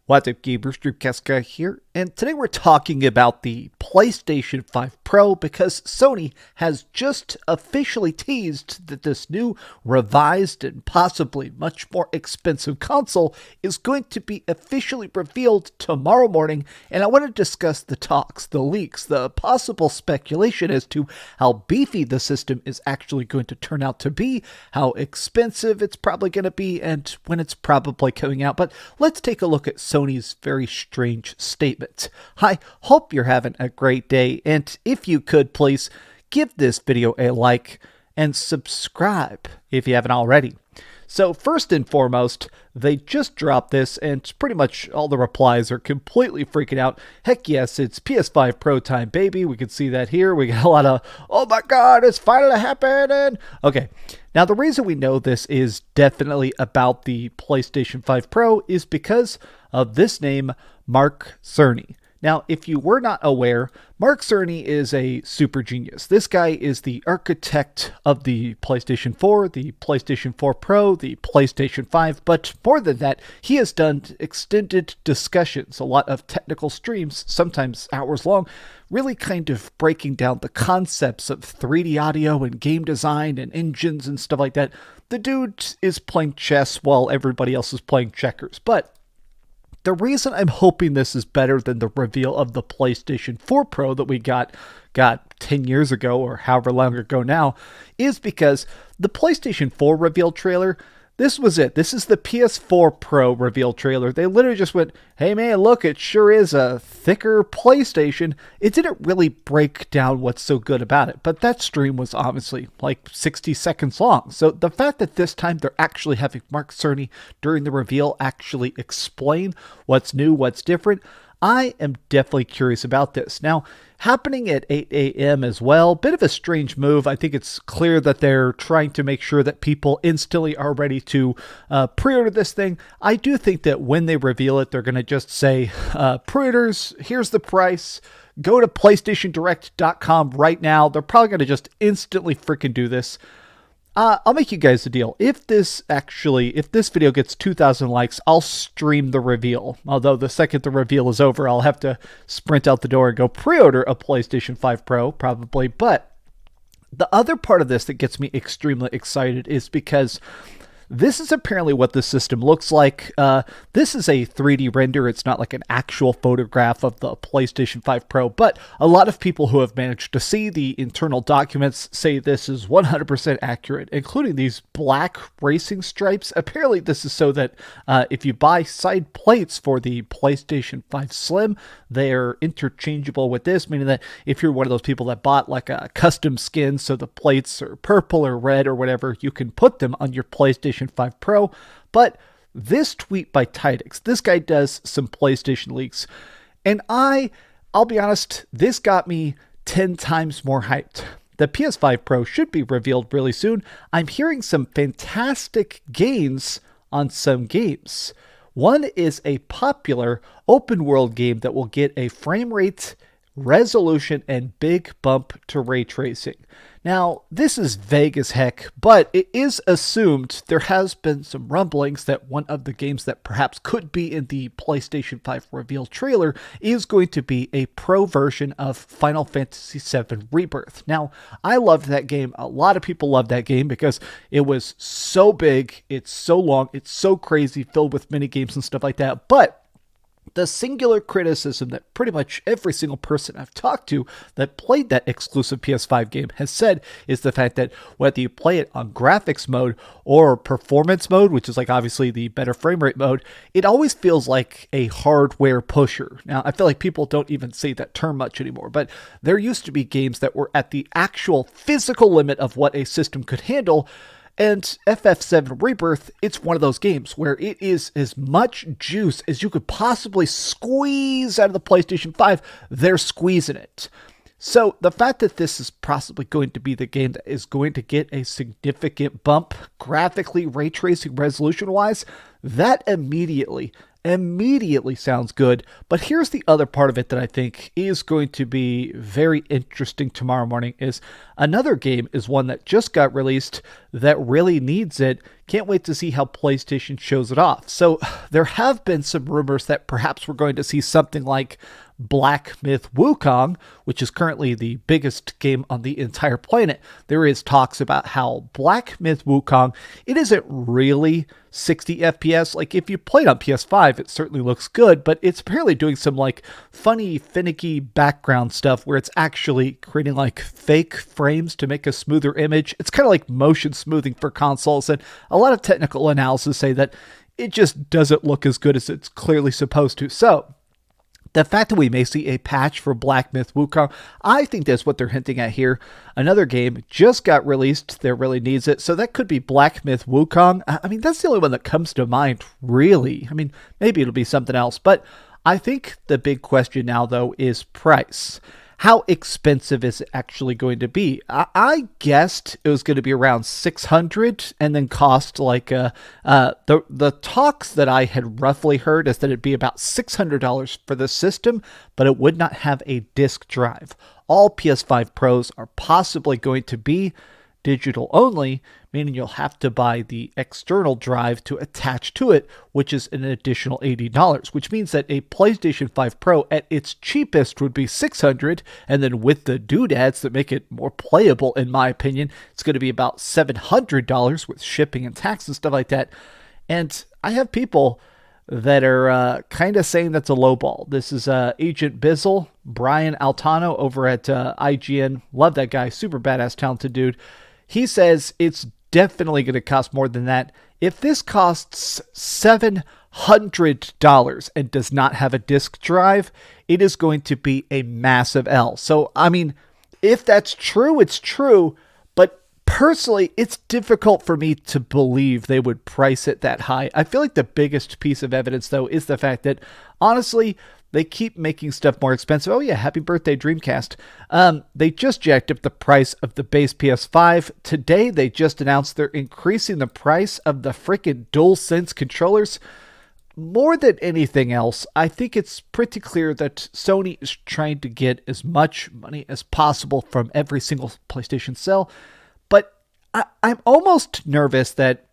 What's up, gamers? DreamcastGuy here, and today we're talking about the PlayStation 5 Pro because Sony has just officially teased that this new, revised, and possibly much more expensive console is going to be officially revealed tomorrow morning, and I want to discuss the talks, the leaks, the possible speculation as to how beefy the system is actually going to turn out to be, how expensive it's probably going to be, and when it's probably coming out. But let's take a look at Sony's very strange statement. I hope you're having a great day, and if you could please give this video a like and subscribe if you haven't already. So first and foremost, they just dropped this, and pretty much all the replies are completely freaking out. Heck yes, it's PS5 Pro time, baby. We can see that here. We got a lot of, oh my god, it's finally happening. Okay, now the reason we know this is definitely about the PlayStation 5 Pro is because of this name, Mark Cerny. Now, if you were not aware, Mark Cerny is a super genius. This guy is the architect of the PlayStation 4, the PlayStation 4 Pro, the PlayStation 5, but more than that, he has done extended discussions, a lot of technical streams, sometimes hours long, really kind of breaking down the concepts of 3D audio and game design and engines and stuff like that. The dude is playing chess while everybody else is playing checkers, but the reason I'm hoping this is better than the reveal of the PlayStation 4 Pro that we got 10 years ago or however long ago now is because the PlayStation 4 reveal trailer, this was it. This is the PS4 Pro reveal trailer. They literally just went, hey man, look, it sure is a thicker PlayStation. It didn't really break down what's so good about it, but that stream was obviously like 60 seconds long. So the fact that this time they're actually having Mark Cerny during the reveal actually explain what's new, what's different, I am definitely curious about this. Now, happening at 8 a.m. as well, bit of a strange move. I think it's clear that they're trying to make sure that people instantly are ready to pre-order this thing. I do think that when they reveal it, they're going to just say, pre-orders, here's the price. Go to PlayStationDirect.com right now. They're probably going to just instantly freaking do this. I'll make you guys a deal. If this video gets 2,000 likes, I'll stream the reveal. Although the second the reveal is over, I'll have to sprint out the door and go pre-order a PlayStation 5 Pro, probably. But the other part of this that gets me extremely excited is because this is apparently what the system looks like. This is a 3D render. It's not like an actual photograph of the PlayStation 5 Pro, but a lot of people who have managed to see the internal documents say this is 100% accurate, including these black racing stripes. Apparently this is so that if you buy side plates for the PlayStation 5 Slim, they're interchangeable with this, meaning that if you're one of those people that bought like a custom skin, so the plates are purple or red or whatever, you can put them on your PlayStation 5 Pro. But this tweet by Tidux, this guy does some PlayStation leaks, and I'll be honest, this got me 10 times more hyped. The PS5 Pro should be revealed really soon. I'm hearing some fantastic gains on some games. One is a popular open world game that will get a frame rate, resolution, and big bump to ray tracing. Now, this is vague as heck, but it is assumed there has been some rumblings that one of the games that perhaps could be in the PlayStation 5 reveal trailer is going to be a pro version of Final Fantasy VII Rebirth. Now, I loved that game. A lot of people loved that game because it was so big, it's so long, it's so crazy, filled with mini games and stuff like that, but the singular criticism that pretty much every single person I've talked to that played that exclusive PS5 game has said is the fact that whether you play it on graphics mode or performance mode, which is like obviously the better frame rate mode, it always feels like a hardware pusher. Now, I feel like people don't even say that term much anymore, but there used to be games that were at the actual physical limit of what a system could handle. And FF7 Rebirth, it's one of those games where it is as much juice as you could possibly squeeze out of the PlayStation 5. They're squeezing it. So the fact that this is possibly going to be the game that is going to get a significant bump graphically, ray tracing, resolution-wise, that immediately sounds good. But here's the other part of it that I think is going to be very interesting tomorrow morning is another game is one that just got released that really needs it, Can't wait to see how PlayStation shows it off. So there have been some rumors that perhaps we're going to see something like Black Myth Wukong, which is currently the biggest game on the entire planet. There is talks about how Black Myth Wukong, it isn't really 60 FPS. Like if you played on PS5, it certainly looks good, but it's apparently doing some like funny, finicky background stuff where it's actually creating like fake frames to make a smoother image. It's kind of like motion smoothing for consoles, and a lot of technical analysis say that it just doesn't look as good as it's clearly supposed to. So the fact that we may see a patch for Black Myth Wukong, I think that's what they're hinting at here. Another game just got released that really needs it, so that could be Black Myth Wukong. I mean, that's the only one that comes to mind, really. I mean, maybe it'll be something else, but I think the big question now, though, is price. How expensive is it actually going to be? I guessed it was going to be around $600 and then cost like the talks that I had roughly heard is that it'd be about $600 for the system, but it would not have a disk drive. All PS5 Pros are possibly going to be digital only, meaning you'll have to buy the external drive to attach to it, which is an additional $80, which means that a PlayStation 5 Pro at its cheapest would be $600, and then with the doodads that make it more playable, in my opinion, it's going to be about $700 with shipping and tax and stuff like that. And I have people that are kind of saying that's a lowball. This is Agent Bizzle, Brian Altano over at IGN. Love that guy. Super badass, talented dude. He says it's definitely going to cost more than that. If this costs $700 and does not have a disk drive, it is going to be a massive L. So, I mean, if that's true, it's true. But personally, it's difficult for me to believe they would price it that high. I feel like the biggest piece of evidence, though, is the fact that, honestly, they keep making stuff more expensive. Oh yeah, happy birthday Dreamcast. They just jacked up the price of the base PS5. Today, they just announced they're increasing the price of the freaking DualSense controllers. More than anything else, I think it's pretty clear that Sony is trying to get as much money as possible from every single PlayStation sale. But I'm almost nervous that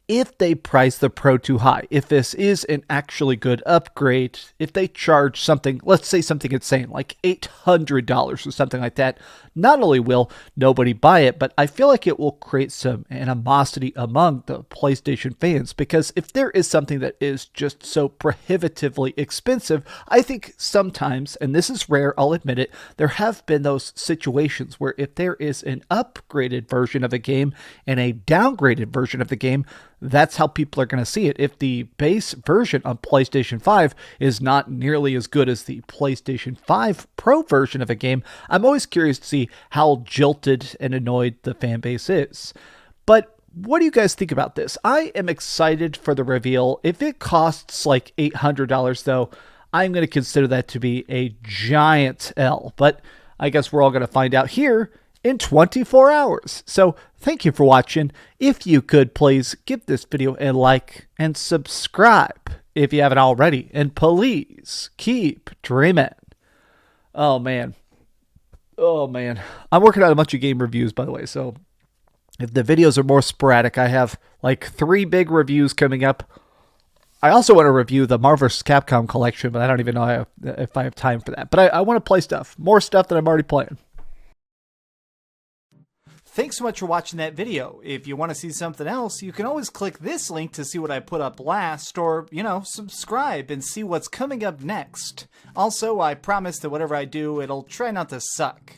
if they price the Pro too high, if this is an actually good upgrade, if they charge something, let's say something insane, like $800 or something like that, not only will nobody buy it, but I feel like it will create some animosity among the PlayStation fans, because if there is something that is just so prohibitively expensive, I think sometimes, and this is rare, I'll admit it, there have been those situations where if there is an upgraded version of a game and a downgraded version of the game, that's how people are going to see it. If the base version on PlayStation 5 is not nearly as good as the PlayStation 5 Pro version of a game, I'm always curious to see how jilted and annoyed the fan base is. But what do you guys think about this? I am excited for the reveal. If it costs like $800 though, I'm going to consider that to be a giant L. But I guess we're all going to find out here in 24 hours. So thank you for watching. If you could please give this video a like and subscribe if you haven't already. And please keep dreaming. Oh man. I'm working on a bunch of game reviews, by the way. So if the videos are more sporadic, I have like 3 big reviews coming up. I also want to review the Marvel vs. Capcom collection, but I don't even know if I have time for that. But I want to play stuff. More stuff that I'm already playing. Thanks so much for watching that video. If you want to see something else, you can always click this link to see what I put up last, or, subscribe and see what's coming up next. Also, I promise that whatever I do, it'll try not to suck.